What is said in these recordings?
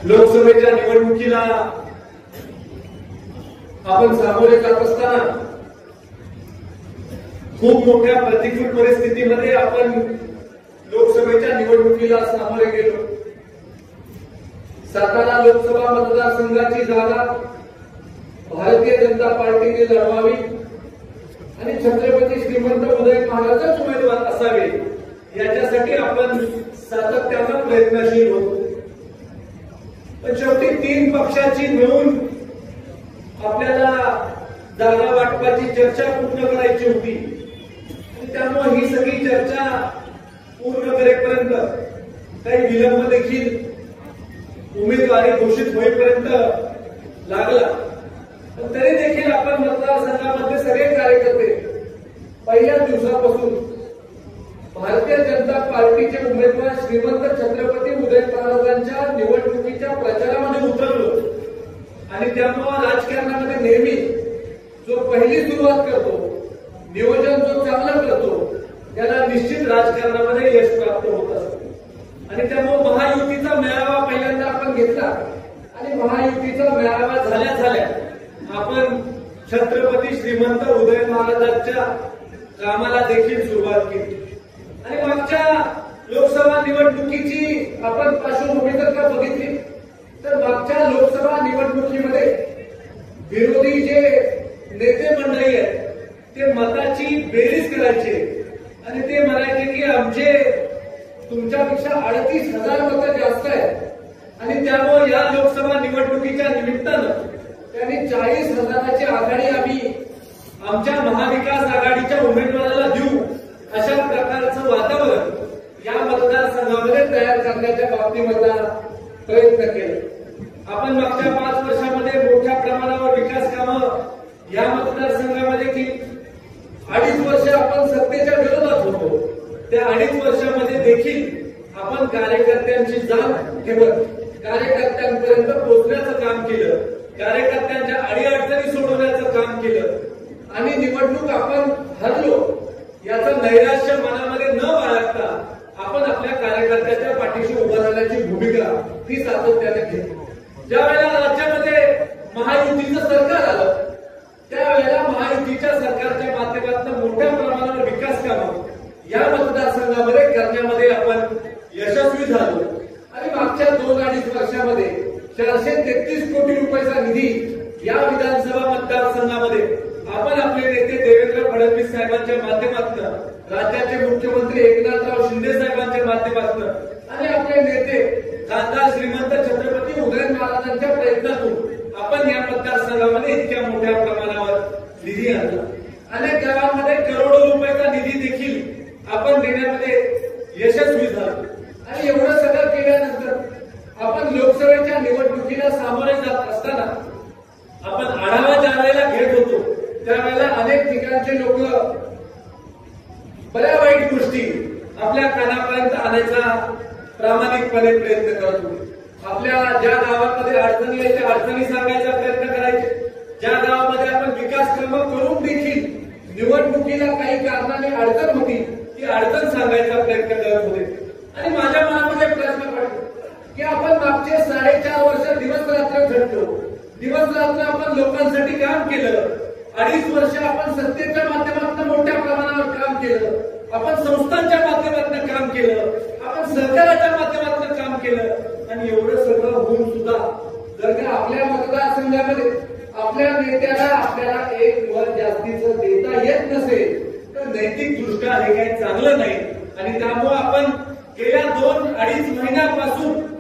लोकसभेच्या निवडणुकीला आपण सामोरे जात असताना खूप मोठ्या प्रतिकूल परिस्थितीमध्ये आपण लोकसभेच्या निवडणुकीला सामोरे गेलो। सातारा लोकसभा मतदारसंघाची जागा भारतीय जनता पार्टीने लढवावी आणि छत्रपती श्रीमंत उदय महाराजच उमेदवार असावे याच्यासाठी आपण सातत्यानं प्रयत्नशील होतो। पण शेवटी तीन पक्षाची मिळून आपल्याला जागा वाटपाची चर्चा पूर्ण करायची होती आणि त्यामुळे ही सगळी चर्चा पूर्ण करेपर्यंत काही विलंब देखील उमेदवारी घोषित होईपर्यंत लागला। पण तरी देखील आपण मतदारसंघामध्ये सगळे कार्यकर्ते पहिल्या दिवसापासून भारतीय जनता पार्टीचे उमेदवार श्रीमंत छत्रपती उदय महाराजांच्या निवडणुकीच्या प्रचारामध्ये उतरलो आणि त्यामुळे राजकारणामध्ये नेहमी जो पहिली सुरुवात करतो, नियोजन जो चांगलं करतो त्याला निश्चित राजकारणामध्ये यश प्राप्त होत असते। आणि त्यामुळे महायुतीचा मेळावा पहिल्यांदा आपण घेतला आणि महायुतीचा मेळावा झाल्या झाल्या आपण छत्रपती श्रीमंत उदय महाराजांच्या कामाला देखील सुरुवात केली। आणि मागच्या लोकसभा निवडणुकीची आपण पार्श्वभूमी जर का बघितली तर मागच्या लोकसभा निवडणुकीमध्ये विरोधी जे नेते मंडळी आहेत ते मताची बेरीज करायचे आणि ते म्हणायचे की आमचे तुमच्यापेक्षा 38,000 मतं जास्त आहेत आणि त्यामुळे या लोकसभा निवडणुकीच्या निमित्तानं त्यांनी 40,000ची आघाडी आम्ही आमच्या महाविकास आघाडीच्या उमेदवाराला देऊ अशा प्रकारचं वातावरण या मतदारसंघामध्ये तयार करण्याच्या बाबतीमधला प्रयत्न केला। आपण मागच्या 5 वर्षामध्ये मोठ्या प्रमाणावर विकास कामं या मतदारसंघामध्ये केली। 2.5 वर्ष आपण सत्तेच्या विरोधात होतो, त्या 2.5 वर्षामध्ये देखील आपण कार्यकर्त्यांची जाण ठेवत कार्यकर्त्यांपर्यंत पोहोचण्याचं काम केलं, कार्यकर्त्यांच्या अडीअडचणी सोडवण्याचं काम केलं आणि निवडणूक आपण हरलो याचं नैराश्य मनामध्ये न बाळगता आपण आपल्या कार्यकर्त्याच्या पाठीशी उभं राहण्याची भूमिका ही सातत्याने घेतली। ज्या वेळेला राज्यामध्ये महायुतीचं सरकार आलं त्यावेळेला महायुतीच्या सरकारच्या माध्यमातून मोठ्या प्रमाणावर विकास कामं या मतदारसंघामध्ये करण्यामध्ये आपण यशस्वी झालो आणि मागच्या 2-2.5 वर्षामध्ये 433 कोटी रुपयाचा निधी या विधानसभा मतदारसंघामध्ये आपण आपले नेते देवेंद्र फडणवीस साहेबांच्या माध्यमातून, राज्याचे मुख्यमंत्री एकनाथराव शिंदे साहेबांच्या माध्यमातून आणि आपले नेते खासदार श्रीमंत छत्रपती उदय महाराजांच्या प्रयत्नातून आपण या मतदारसंघामध्ये इतक्या मोठ्या प्रमाणावर निधी आणला। अनेक गावांमध्ये करोडो रुपयाचा निधी देखील आपण देण्यामध्ये यशस्वी झालो आणि एवढं सगळं केल्यानंतर आपण लोकसभेच्या निवडणुकीला सामोरे जात असताना आपण आढावा ज्या वेळेला घेत होतो त्यावेळेला अनेक ठिकाणचे लोक बऱ्या वाईट गोष्टी आपल्या कानापर्यंत आणायचा प्रामाणिकपणे प्रयत्न करत होते। आपल्या ज्या गावामध्ये अडचणी आहेत त्या अडचणी सांगायचा प्रयत्न करायचे, ज्या गावामध्ये आपण विकास कामं करून देखील निवडणुकीला काही कारणाने अडचण होती ती अडचण सांगायचा प्रयत्न करत होते। आणि माझ्या मनामध्ये प्रश्न पडतो की आपण मागचे 4.5 वर्ष दिवस रात्र झटलो, दिवस रात्र आपण लोकांसाठी काम केलं, 2.5 वर्ष आपण सत्तेच्या माध्यमातून मोठ्या प्रमाणावर काम केलं, आपण संस्थांच्या माध्यमातून काम केलं, आपण सरकाराच्या माध्यमातून काम केलं आणि एवढं सगळं होऊन सुद्धा जर का आपल्या मतदारसंघामध्ये आपल्या नेत्याला आपल्याला एक मत जास्तीचं देता येत नसेल तर नैतिक दृष्ट्या हे काही चांगलं नाही। आणि त्यामुळे आपण गेल्या 2-2.5 महिन्यापासून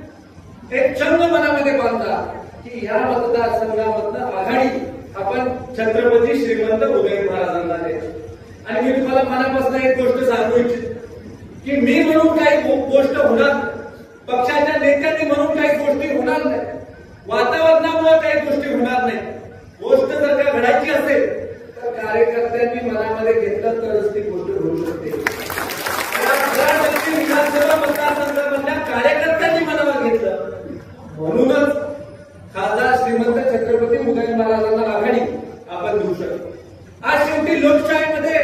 एक छंद मनामध्ये बांधला की या मतदारसंघामधनं आघाडी आपण छत्रपती श्रीमंत उदय महाराजांना द्यायची। आणि मी तुम्हाला मनापासून एक गोष्ट सांगू इच्छितो की मी म्हणून काही गोष्ट होणार, पक्षाच्या नेत्यांनी म्हणून काही गोष्टी होणार नाही, वातावरणामुळे काही गोष्टी होणार नाही। गोष्ट जर का घडायची असेल तर कार्यकर्त्यांनी मनामध्ये घेतलं तरच ती गोष्ट घडू शकते। विधानसभा मतदारसंघामधल्या कार्यकर्त्यांनी मनावर घेतलं म्हणूनच खासदार श्रीमंत छत्रपती उदय महाराजांना आघाडी आपण देऊ शकतो। आज शेवटी लोकशाहीमध्ये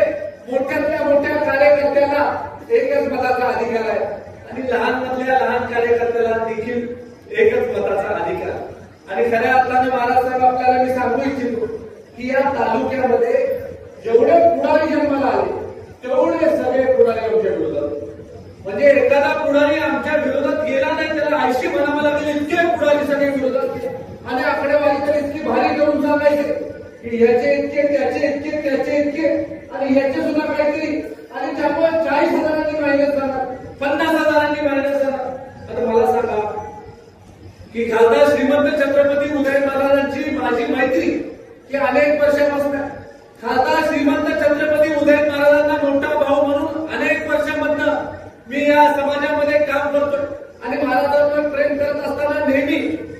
मोठ्यातल्या मोठ्या कार्यकर्त्याला एकच मताचा अधिकार आहे आणि लहान मधल्या लहान कार्यकर्त्याला देखील एकच मताचा आणि खऱ्या अर्थाने महाराजसाहेब आपल्याला मी सांगू इच्छितो की या तालुक्यामध्ये जेवढे पुढारी जन्माला आले तेवढे सगळे पुढारी आमच्या विरोधात, म्हणजे एखादा पुढारी आमच्या विरोधात गेला नाही त्याला 80 म्हणावं लागेल, इतके पुढारी सगळे विरोधात गेले. आणि आकडेवारी तर इतकी भारी करून सांगायचे की याचे इतके त्याचे इतके त्याचे इतके आणि याचे सुद्धा काहीतरी, आणि त्यामुळे 40,000 मायनस जाणार, 50,000 मायनस जाणार. आता मला सांगा की खासदार श्रीमंत छत्रपती उदयन महाराजांची माझी मैत्री की अनेक वर्षापासून, खासदार श्रीमंत छत्रपती उदयन महाराजांना मोठा भाऊ म्हणून अनेक वर्षांमधनं मी या समाजामध्ये काम करतोय आणि महाराजांवर प्रेम करत असताना नेहमी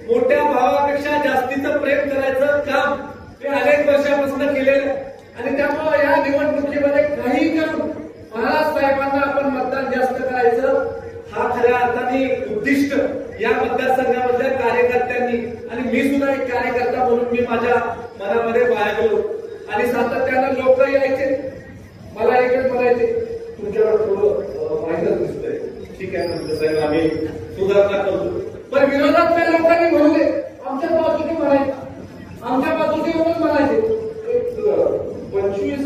मोठ्या भावापेक्षा जास्तीचं प्रेम करायचं काम मी अनेक वर्षापासून केलेलं आहे. आणि त्यामुळे या निवडणुकीमध्ये काही करून महाराज साहेबांना आपण मतदान जास्त करायचं हा खऱ्या अर्थाने उद्दिष्ट या मतदारसंघामधल्या कार्यकर्त्यांनी आणि मी सुद्धा एक कार्यकर्ता म्हणून मी माझ्या मनामध्ये बाळगलो. आणि सातत्यानं लोक यायचे मला एकच म्हणायचे तुमच्यावर थोडं माहिती दिसतंय, ठीक आहे म्हणतो साहेब आम्ही सुधारणा करतो. पण विरोधातल्या लोकांनी म्हणू दे आमच्या बाजूने म्हणायचे, आमच्या बाजूने येऊनच म्हणायचे 25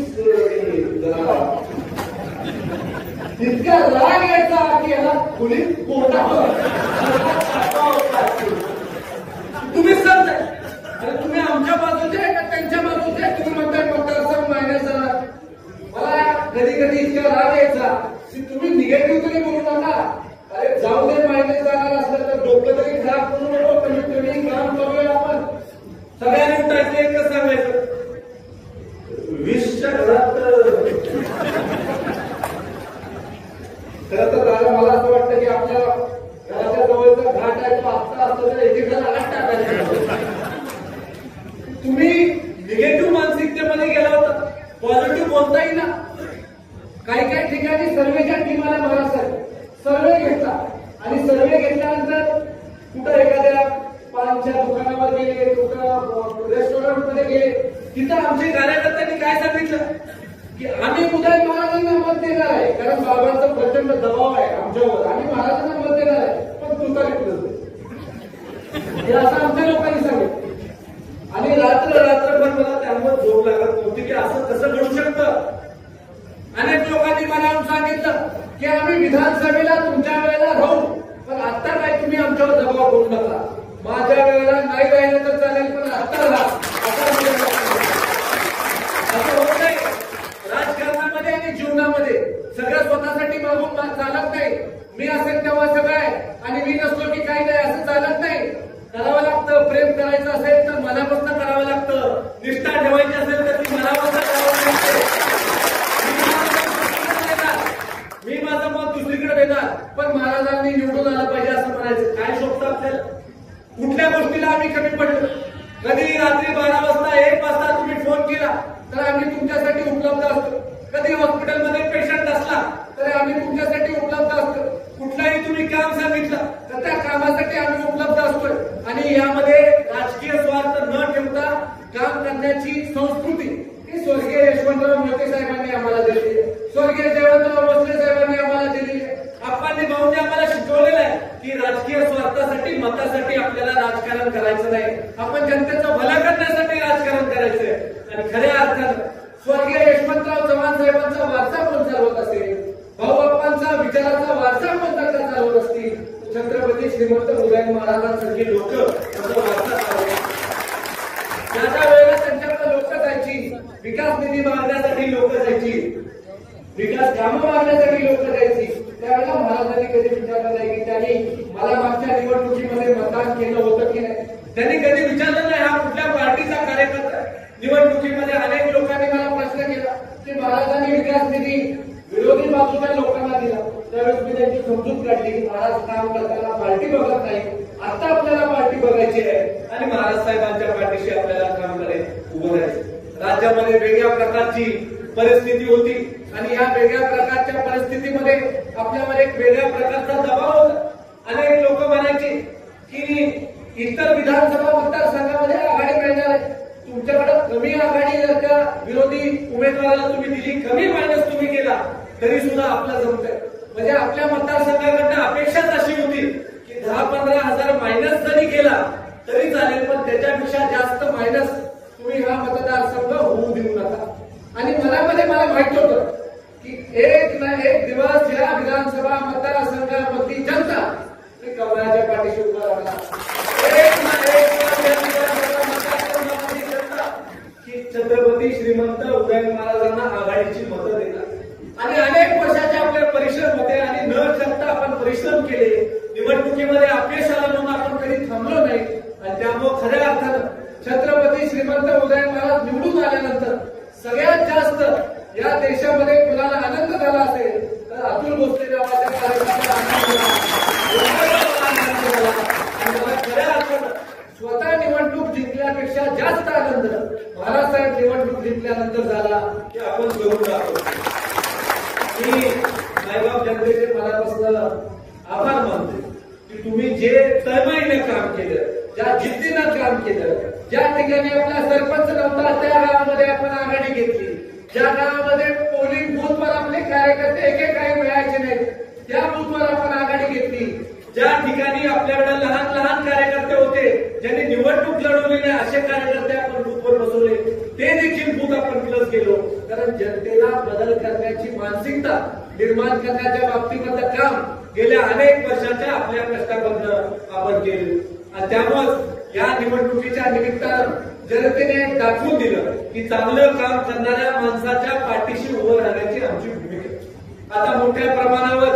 इतका राग यायचा की याला खोलीत कोर्टा तुम्ही समजा आणि तुम्ही आमच्या बाजूचे का त्यांच्या बाजूचे, तुम्ही म्हणताय मतदारसंघ मायनस जाणार. मला कधी कधी इतका राग यायचा की तुम्ही निगेटिव्ह तरी बोलू नका, अरे जाऊ दे मायनस जाणार असलं तर डोकं तरी खराब करू नको, कमीत कमी काम करूया आपण. सगळ्यांनी उठायचं एकच सांगायचं 20च्या घरात. खरं तर दादा मला असं वाटतं की आपल्या घराच्या जवळचा घाट आहे तो आत्ता असतो तर एकेकाला आत टाकायचा. तुम्ही निगेटिव्ह मानसिकतेमध्ये गेला होता, पॉझिटिव्ह बोलता येईल ना. काही काही ठिकाणी सर्वेच्या टीमाला महाराज सर्वे घेतला आणि सर्वे घेतल्यानंतर कुठं एखाद्या पानच्या दुकानावर गेले, कुठं रेस्टॉरंटमध्ये गेले, तिथं आमच्या कार्यकर्त्यांनी काय सांगितलं की आम्ही उदयन महाराजांना मत देणार आहे कारण बाबांचा प्रचंड दबाव आहे आमच्यावर, आम्ही महाराजांना मत देणार आहे पण तुतारी हे असं आमच्या लोकांनी सांगितलं. आणि रात्रभर मला त्यामुळे झोप लागत नव्हती की असं कसं घडू शकतं. अनेक लोकांनी मला सांगितलं की आम्ही विधानसभेला तुमच्या वेळेला राहू पण आता काय तुम्ही आमच्यावर दबाव करू नका, माझ्या वेळेला नाही राहिलं तर चालेल पण आता राहा. असं होत नाही राजकारणामध्ये आणि जीवनामध्ये, सगळं स्वतःसाठी मागून चालत नाही. मी असेल तेव्हा सगळं आहे आणि मी नसलो की काही नाही असं चालत नाही. करावं लागतं, प्रेम करायचं असेल तर मनापासून करावं लागतं, निष्ठा ठेवायची असेल तर ती मनापासून करावं लागते. मी माझं मत दुसरीकडे देणार पण महाराजांनी निवडून आलं पाहिजे असं म्हणायचं. काय शोभतं आपल्याला? कुठल्या गोष्टीला आम्ही कमी पडलो? कधी रात्री 12 वाजता 1 वाजता तुम्ही फोन केला तर आम्ही तुमच्यासाठी उपलब्ध असतो. कधी हॉस्पिटलमध्ये पेशंट असला तर आम्ही तुमच्यासाठी उपलब्ध असतो. कुठलाही तुम्ही काम सांगितलं तर त्या कामासाठी आम्ही उपलब्ध असतोय. आणि यामध्ये राजकीय स्वार्थ न ठेवता काम करण्याची संस्कृती ही स्वर्गीय यशवंतराव मोहिते साहेबांनी आम्हाला दिली आहे, स्वर्गीय जयवंतराव भोसले साहेबांनी आम्हाला दिली आहे. आप्पांनी भाऊंनी आम्हाला शिकवलेलं आहे की राजकीय स्वार्थासाठी मतासाठी आपल्याला राजकारण करायचं नाही, आपण जनतेचं भलं करण्यासाठी राजकारण करायचंय. आणि खऱ्या अर्थानं स्वर्गीय यशवंतराव चव्हाण साहेबांचा वारसा कोण चालवत असेल, भाऊ बाप्पांचा विचाराचा वारसा कोण चालवत असतील, छत्रपती श्रीमंत उदयन महाराजांसारखी लोक त्यांचा वारसा चालवतात. त्याच्या वेळेला त्यांच्याकडे लोक जायची, विकास निधी मागण्यासाठी लोक जायची, विकास कामं मागण्यासाठी लोक जायची. त्यावेळेला महाराजांनी कधी विचारलं नाही की त्यांनी मला मागच्या निवडणुकीमध्ये मतदान केलं होतं की नाही. त्यांनी कधी विचारलं नाही हा कुठल्या पार्टीचा कार्यकर्ता. निवडणुकीमध्ये अनेक लोकांनी मला प्रश्न केला की महाराजांनी विकास निधी विरोधी बाजूच्या लोकांना दिला. त्यावेळेस मी त्यांची समजूत काढली की महाराज काम करताना पार्टी बघत नाही, आता आपल्याला पार्टी बघायची आहे आणि महाराज साहेबांच्या पार्टीशी आपल्याला काम करायचं उभं राहायचं. राज्यामध्ये वेगळ्या प्रकारची परिस्थिती होती आणि या वेगळ्या प्रकारच्या परिस्थितीमध्ये आपल्यावर एक वेगळ्या प्रकारचा दबाव होता. अनेक लोक म्हणायचे की इतर विधानसभा मतदारसंघामध्ये आघाडी मिळणार आहे, तुमच्याकडे कमी आघाडी जर का विरोधी उमेदवाराला तुम्ही दिली, कमी मायनस तुम्ही केला तरी सुद्धा आपलं जमतंय. म्हणजे आपल्या मतदारसंघाकडनं अपेक्षाच अशी होती की 10-15 हजार मायनस जरी केला तरी चालेल, पण त्याच्यापेक्षा जास्त मायनस तुम्ही हा मतदारसंघ होऊ देऊ नका. आणि मनामध्ये मला माहित होतं की एक ना एक दिवस या विधानसभा मतदारसंघामधली जनता ही कमळाच्या पाठीशी उभं राहणार. एक ना एक दिवस या विधानसभा मतदारसंघामधली जनता की छत्रपती श्रीमंत उदयन महाराजांना आघाडीची मतं देणार. आणि अनेक वर्षाचे आपले परिश्रम होते आणि न थकता आपण परिश्रम केले. निवडणुकीमध्ये अपयश आलं म्हणून आपण कधी थांबलो नाही. आणि त्यामुळे खऱ्या अर्थानं छत्रपती श्रीमंत उदयन महाराज निवडून आल्यानंतर सगळ्यात जास्त या देशामध्ये कुणाला आनंद झाला असेल तर अतुल भोसले नावाच्या कार्यकर्त्याला आनंद झाला. आणि मला खऱ्या अर्थानं स्वतः निवडणूक जिंकल्यापेक्षा जास्त आनंद महाराजसाहेब निवडणूक जिंकल्यानंतर झाला की आपण जरूर दाखवतो. मी मायबाप जनतेचे मनापासून आभार मानते की तुम्ही जे तळमळीने काम केलं, ज्या जिद्दीनं काम केलं, ज्या ठिकाणी आपला सरपंच नव्हता त्या गावामध्ये आपण आघाडी घेतली, ज्या गावामध्ये पोलिंग बूथवर आपले कार्यकर्ते एके काही मिळायचे नाहीत त्या बूथवर आपण आघाडी घेतली, ज्या ठिकाणी आपल्याकडे लहान लहान कार्यकर्ते होते ज्यांनी निवडणूक लढवली नाही असे कार्यकर्ते आपण बूथवर बसवले, ते देखील बूथ आपण प्लस केलो. कारण जनतेला बदल करण्याची मानसिकता निर्माण करण्याच्या बाबतीमधलं काम गेल्या अनेक वर्षाच्या आपल्या कष्टाबद्दल आपण केले. आणि त्यामुळे या निवडणुकीच्या निमित्तानं जनतेने दाखवून दिलं की चांगलं काम करणाऱ्या माणसाच्या पाठीशी उभं राहण्याची आमची भूमिका. आता मोठ्या प्रमाणावर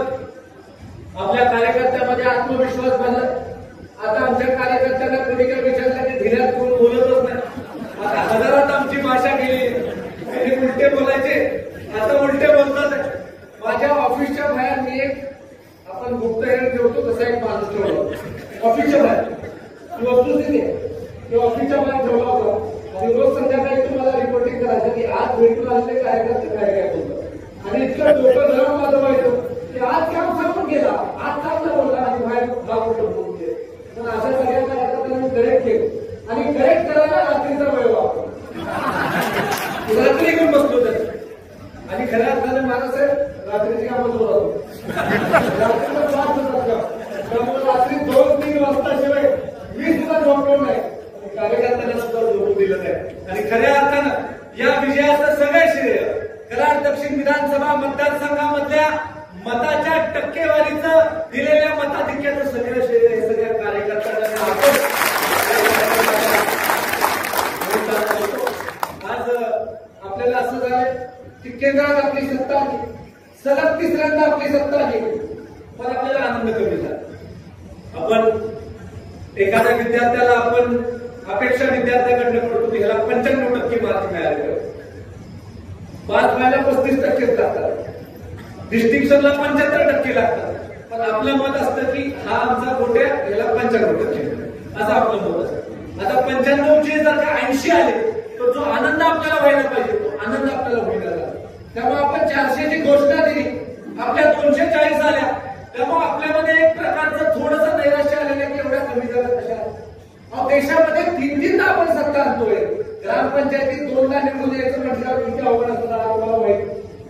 आपल्या कार्यकर्त्यामध्ये आत्मविश्वास बनला. आता आमच्या कार्यकर्त्यांना कोणी काय विचारलं की धीरात कोण बोलतच नाही. आता हजारात आमची भाषा गेली. कधी उलटे बोलायचे, आता उलटे बोलतात. माझ्या ऑफिसच्या बाहेर मी एक आपण गुप्तहेर ठेवतो तसा एक माणूस ठेवला ऑफिसच्या बाहेर. वस्तुस्थिती ऑफिसच्या बाहेर ठेवला होता आणि रोज संध्याकाळी तुम्हाला रिपोर्टिंग करायचं की आज भेटून आलेले कार्यकर्ते काय काय बोलतात. आणि इतकं डोकं धरून माझं व्हायचं की आज काम सांगून गेला, आज चांगलं बोलला आणि बाहेर बोलून गेले. पण अशा सगळ्या कार्यकर्त्यांना मी करेक्ट केलं आणि करेक्ट करायला रात्रीचा वेळ वापरला. रात्री घेऊन बसलो त्याला. आणि खऱ्या अर्थाने महाराजसाहेब रात्रीची कामं जोर होतो. रात्रीचा 5 होतात त्यामुळे रात्री 2-3 वाजताशिवाय मी सुद्धा झोपलो नाही. कार्यकर्त्यांना सुद्धा झोपू दिलं नाही. आणि खऱ्या अर्थानं या विजयाचं सगळे श्रेय कराड दक्षिण विधानसभा मतदारसंघामधल्या मताच्या टक्केवारीचं दिलेल्या मताधिक्याचं सगळं श्रेय हे सगळ्या कार्यकर्त्यांना आपण आज आपल्याला असं झालंय की केंद्रात आपली सत्ता आली, सलग तिसऱ्यांदा आपली सत्ता आली, पण आपल्याला आनंद कमी झाला. आपण एखाद्या विद्यार्थ्याला आपण अपेक्षा विद्यार्थ्याकडनं करतो की ह्याला 95% मार्क मिळाले, पास व्हायला 35% लागतात, डिस्टिंक्शनला 75% लागतात. पण आपलं मत असतं की हा आमचा गोट्या याला 95% असं आपलं मत असतं. आता 95चे जर का 80 आले तर जो आनंद आपल्याला व्हायला पाहिजे तो आनंद आपल्याला व्हायला लागला. त्यामुळे आपण 400ची घोषणा दिली, आपल्या 240 आल्या. त्यामुळे आपल्यामध्ये एक प्रकारचं थोडंसं नैराश्य आलेलं की एवढ्या कमी झालं कशा. देशामध्ये 3-3दा आपण सत्ता आणतोय. ग्रामपंचायतीत 2दा निवडून यायचं म्हटल्यावर किती अवघड असणार आपल्याला माहिती.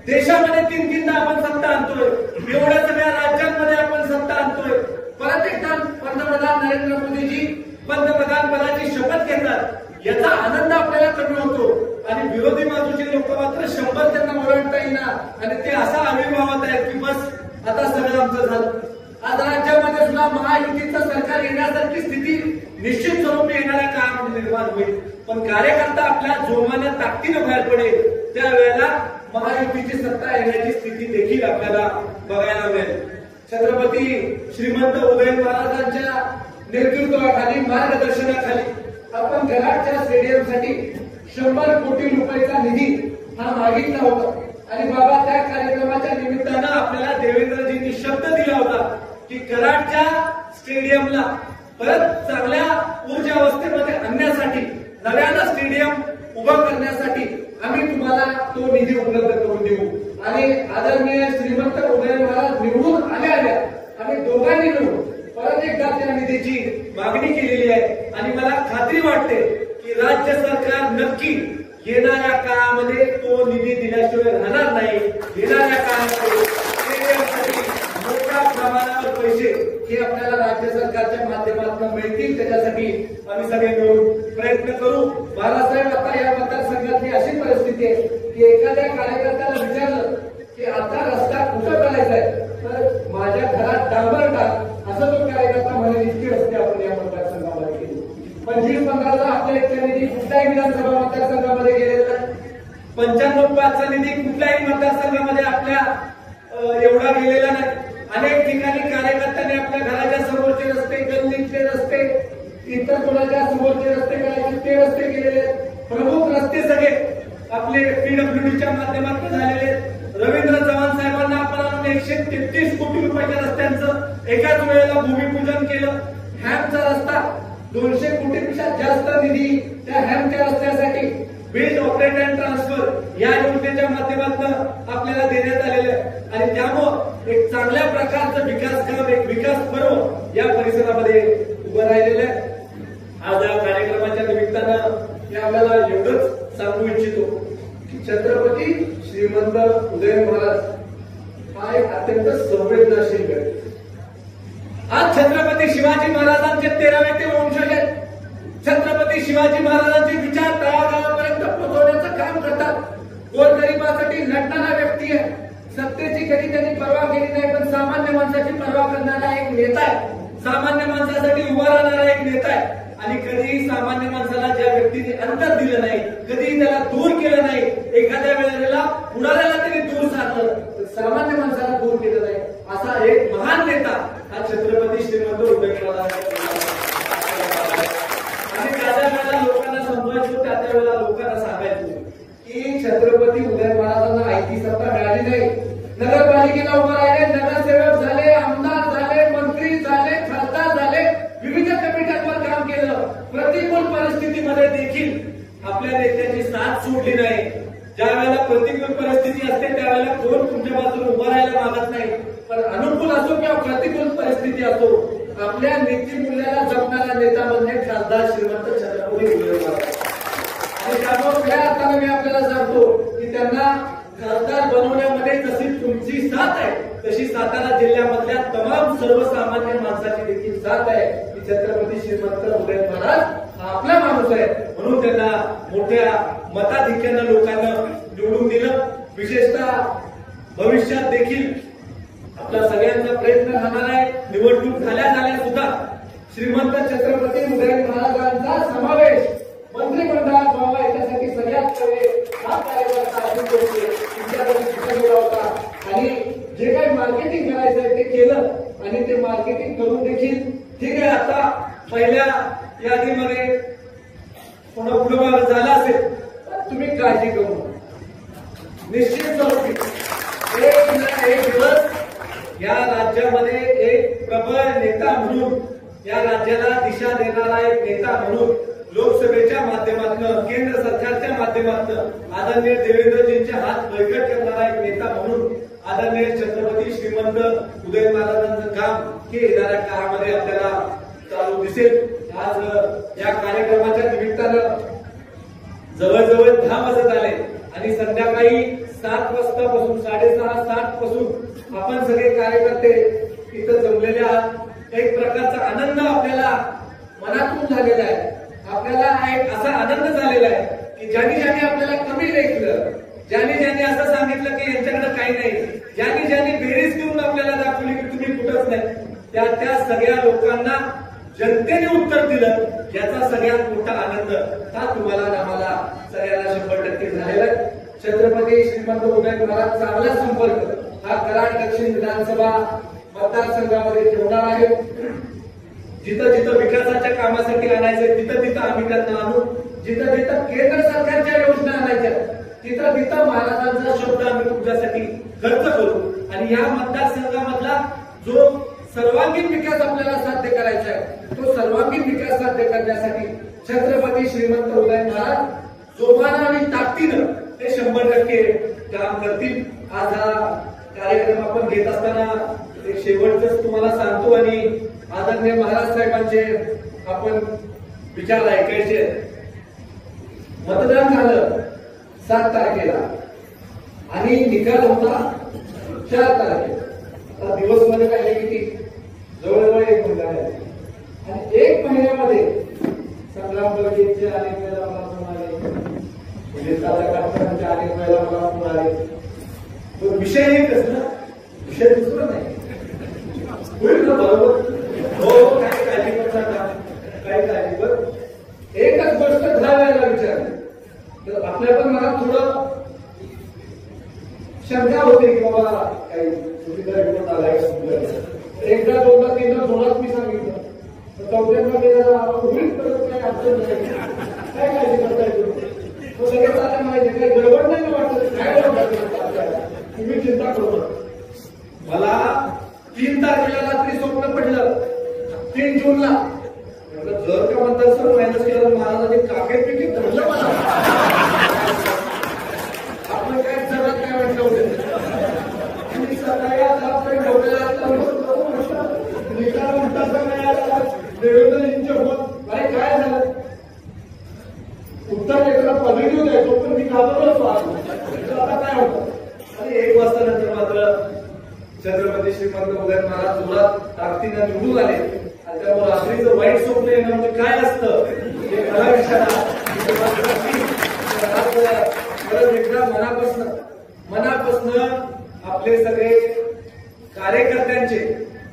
देशामध्ये 3-3दा आपण सत्ता आणतोय. एवढ्या सगळ्या राज्यांमध्ये आपण सत्ता आणतोय. परत एकदा पंतप्रधान नरेंद्र मोदीजी पंतप्रधान पदाची शपथ घेतात. याचा आनंद आपल्याला कमी होतो. आणि विरोधी बाजूचे लोक मात्र 100 त्यांना ओरडता येईना आणि ते असा आविर्भावात आहेत की बस आता सगळं आमचं झालं. आज राज्यामध्ये सुद्धा महायुतीचं सरकार येण्यासारखी स्थिती निश्चित स्वरूपी येणाऱ्या काळामध्ये निर्माण होईल. पण कार्यकर्ता आपल्या जोमाने ताकदीनं बाहेर पडेल त्यावेळेला महायुतीची सत्ता येण्याची स्थिती देखील आपल्याला बघायला मिळेल. छत्रपती श्रीमंत उदयन महाराजांच्या नेतृत्वाखाली मार्गदर्शनाखाली आपण कराडच्या स्टेडियमसाठी 100 कोटी रुपयाचा निधी हा मागितला होता. आणि बाबा त्या कार्यक्रमाच्या निमित्तानं आपल्याला देवेंद्रजींनी शब्द दिला होता की कराडच्या स्टेडियमला परत चांगल्या ऊर्जावस्थेमध्ये आणण्यासाठी नव्यानं स्टेडियम उभं करण्यासाठी आम्ही तुम्हाला तो निधी उपलब्ध करून देऊ. आणि आदरणीय श्रीमंत उदयन महाराज निवडून आल्या आम्ही दोघांनी मिळून परत एकदा त्या निधीची मागणी केलेली आहे. आणि मला खात्री वाटते की राज्य सरकार नक्की येणाऱ्या काळामध्ये तो निधी दिल्याशिवाय राहणार नाही. येणाऱ्या काळामध्ये स्टेडियमसाठी मोठ्या प्रमाणावर पैसे हे आपल्याला राज्य सरकारच्या माध्यमातून मिळतील, त्याच्यासाठी आम्ही सगळे मिळून प्रयत्न करू. बाळासाहेब, आता या मतदारसंघातली अशी परिस्थिती आहे की एखाद्या कार्यकर्त्याला विचारलं की आता रस्ता कुठं करायचा आहे, तर माझ्या घरात डांबर टाक असं तो कार्यकर्ता म्हणे, इतकी रस्ते आपण या मतदारसंघामध्ये केली. 25-15चा आपल्या इथल्या निधी कुठल्याही विधानसभा मतदारसंघामध्ये गेलेला नाही. 95-5चा निधी कुठल्याही मतदारसंघामध्ये आपल्या एवढा गेलेला नाही. अनेक ठिकाणी कार्यकर्त्यांनी आपल्या घराच्या समोरचे रस्ते, गल्लीतले रस्ते, इतर कोणाच्या समोरचे रस्ते करायचे ते रस्ते केलेले. प्रमुख रस्ते सगळे आपले पीडब्ल्यूडीच्या माध्यमातून झालेले. रवींद्र चव्हाण साहेबांना आपण 133 कोटी रुपयाच्या रस्त्यांचं एकाच वेळेला भूमिपूजन केलं. हॅमचा रस्ता 200 कोटीपेक्षा जास्त निधी त्या हॅमच्या रस्त्यासाठी बिल्ड ऑपरेट अँड ट्रान्सफर या योजनेच्या माध्यमातून आपल्याला देण्यात आलेलं आहे. आणि त्यामुळं एक चांगल्या प्रकारचं विकास काम, एक विकास पर्व या परिसरामध्ये उभं राहिलेलं आहे. आज या कार्यक्रमाच्या निमित्तानं मी आपल्याला एवढंच सांगू इच्छितो की छत्रपती श्रीमंत उदयन महाराज हा एक अत्यंत संवेदनशील व्यक्ती. आज छत्रपती शिवाजी महाराजांचे 13वे ते वंशज आहेत. छत्रपती शिवाजी महाराजांचे विचार तळागाळापर्यंत पोहोचवण्याचं काम करतात. गोरगरिबासाठी लढणारा व्यक्ती आहे. सत्तेची कधी त्यांनी पर्वा केली नाही, पण सामान्य माणसाची पर्वा करणारा एक नेता आहे. सामान्य माणसासाठी उभा राहणारा एक नेता आहे. आणि कधीही सामान्य माणसाला ज्या व्यक्तीने अंतर दिलं नाही, कधीही त्याला दूर केलं नाही, एखाद्या वेळेला पुढाऱ्याला त्यांनी दूर साधलं, सामान्य माणसाला दूर केलं नाही, असा एक महान नेता हा छत्रपती श्रीमंत उदयन महाराज. आणि त्या वेळेला लोकांना समजायचो, त्या वेळेला लोकांना सांगायचो की छत्रपती उदयन महाराजांना आयती सत्ता मिळाली नाही. नगरपालिकेला उभं राहिले, नगरसेवक झाले, आमदार झाले, मंत्री झाले, खासदार झाले, विविध कमिट्यांवर काम केलं. प्रतिकूल परिस्थितीमध्ये देखील आपल्या नेत्याची साथ सोडली नाही. ज्या वेळेला प्रतिकूल परिस्थिती असते त्यावेळेला कोण तुमच्या बाजूने उभं राहायला मागत नाही, पण अनुकूल असो किंवा प्रतिकूल परिस्थिती असो, आपल्या नीतिमूल्याला जपणारा नेता म्हणजे खासदार श्रीमंत छत्रपती उदयन महाराज. आणि त्यामुळे या अर्थाने मी आपल्याला सांगतो की त्यांना खासदार बनवण्यामध्ये जशी तुमची साथ आहे, तशी सातारा जिल्ह्यामधल्या तमाम सर्वसामान्य माणसाची देखील साथ आहे की छत्रपती श्रीमंत उदयन महाराज हा आपला माणूस आहे. म्हणून त्यांना मोठ्या मताधिक्यानं लोकांना निवडून दिलं. विशेषतः भविष्यात देखील आपला सगळ्यांचा प्रयत्न राहणार आहे. निवडणूक झाल्या सुद्धा श्रीमंत छत्रपती उदयन महाराजांचा समावेश मंत्रिमंडळात व्हावा, याच्यासाठी सगळ्यात पहिले हा कार्यकर्ता होता. आणि जे काही मार्केटिंग करायचं आहे ते केलं आणि ते मार्केटिंग करून देखील ठीक आहे. आता पहिल्या यादीमध्ये थोडं पुढे मागे झाला असेल तर तुम्ही काळजी करू नका. निश्चित स्वरूपी एक दिवस या राज्यामध्ये एक प्रबळ नेता म्हणून, या राज्याला दिशा देणारा एक नेता म्हणून, लोकसभेच्या माध्यमातून, केंद्र सरकारच्या माध्यमातून आदरणीय देवेंद्रजींचे हात बळकट करणारा एक नेता म्हणून आदरणीय छत्रपती श्रीमंत उदयन महाराजांचं काम हे येणाऱ्या काळामध्ये आपल्याला चालू दिसेल. आज या कार्यक्रमाच्या निमित्तानं जवळजवळ 10 वाजत आले आणि संध्याकाळी 7 वाजतापासून 6:30-7 पासून आपण सगळे कार्यकर्ते इथं जमलेले आहात. एक प्रकारचा आनंद आपल्याला मनातून झालेला आहे. आपल्याला एक असा आनंद झालेला आहे की ज्यांनी आपल्याला कमी लेखलं, ज्यांनी असं सांगितलं की यांच्याकडे काही नाही, ज्यांनी बेरीज करून आपल्याला दाखवली की तुम्ही कुठंच नाही, त्या सगळ्या लोकांना जनतेने उत्तर दिलं. याचा सगळ्यात मोठा आनंद हा तुम्हाला आम्हाला सगळ्यांना 100% झालेला आहे. छत्रपती श्रीमंत उदयन महाराज चांगला संपर्क हा कराड दक्षिण विधानसभा मतदारसंघामध्ये ठेवणार आहे. जिथं जिथं विकासाच्या कामासाठी आणायचं तिथं आम्ही त्यांना आणू. जिथं केंद्र सरकारच्या योजना आणायच्या तिथं महाराजांचा शब्द आम्ही तुमच्यासाठी खर्च करू. आणि या मतदारसंघामधला जो सर्वांगीण विकास आपल्याला साध्य करायचा आहे, तो सर्वांगीण विकास साध्य करण्यासाठी छत्रपती श्रीमंत उदयन महाराज जोमानं आणि ताकदीनं ते 100% काम करतील. आज हा कार्यक्रम आपण घेत असताना एक शेवटच तुम्हाला सांगतो आणि आदरणीय महाराज साहेबांचे आपण विचार ऐकायचे. मतदान झालं 7 तारखेला आणि निकाल होता 4 तारखेला. दिवस मध्ये काय किती जवळजवळ 1 महिना आहे आणि 1 महिन्यामध्ये संग्राम बर्गेचे अनेक वेळा मला फोन आले, काटकरांचे अनेक वेळा मला फोन आले. तो विषय एकच ना, विषय दुसरा नाही. होईल ना बरोबर? हो, काय काळजी करता का? काय काळजी कर. एकच गोष्ट 10 वेळेला विचारली तर आपल्या पण मनात थोडं शंका होते की बाबा काही चुकीचा रिपोर्ट आलाय. एकदा दोनदा तीनदा जोरात मी सांगितलं तर चौथ्यांदा मी जरा होईल परत काय अडचण नाही, काय काळजी करता येतो. तो लगेच आता माहिती काही गडबड नाही वाटत, काय आपल्याला तुम्ही चिंता करू नका. मला 3 तारखेला रात्री स्वप्न पडलं 3 जूनला. जर का मतदारसंघ मायनस केला तर महाराजांनी काकेत पिकेत धरलं मला. आपण काय जगात काय म्हटलं होतं सकाळी निकाल म्हणतात देवेंद्रजींचे होत अरे काय झालं. उत्तर एखादा पॉझिटिव्ह द्यायचो पण मी घाबरलोच आता काय होतं. आणि 1 वाजता नंतर मात्र छत्रपती श्रीमंत उदय महाराज जोरात ताकदीने निवडून आले आणि त्यामुळे रात्रीचं वाईट स्वप्न येणं म्हणजे काय असतं हे मला विचारा. परत एकदा मनापासून आपले सगळे कार्यकर्त्यांचे,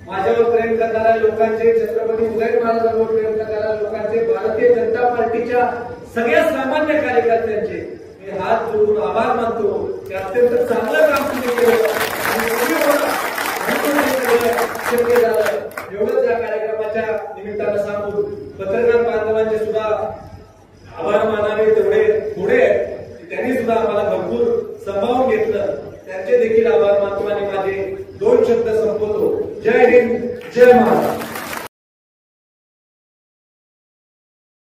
माझ्यावर प्रेम करणाऱ्या लोकांचे, छत्रपती उदय महाराजांवर प्रेम करणाऱ्या लोकांचे, भारतीय जनता पार्टीच्या सगळ्या सामान्य कार्यकर्त्यांचे मी हात जोडून आभार मानतो की अत्यंत चांगलं काम तुम्ही केलं शक्य झालं. एवढंच या कार्यक्रमाच्या निमित्तानं सांगून पत्रकार बांधवांचे सुद्धा आभार मानावे तेवढे थोडे आहेत. त्यांनी सुद्धा आम्हाला भरपूर सांभाळून घेतलं, त्यांचे देखील आभार मानतो आणि माझे 2 शब्द संपवतो. जय हिंद, जय महाराष्ट्र.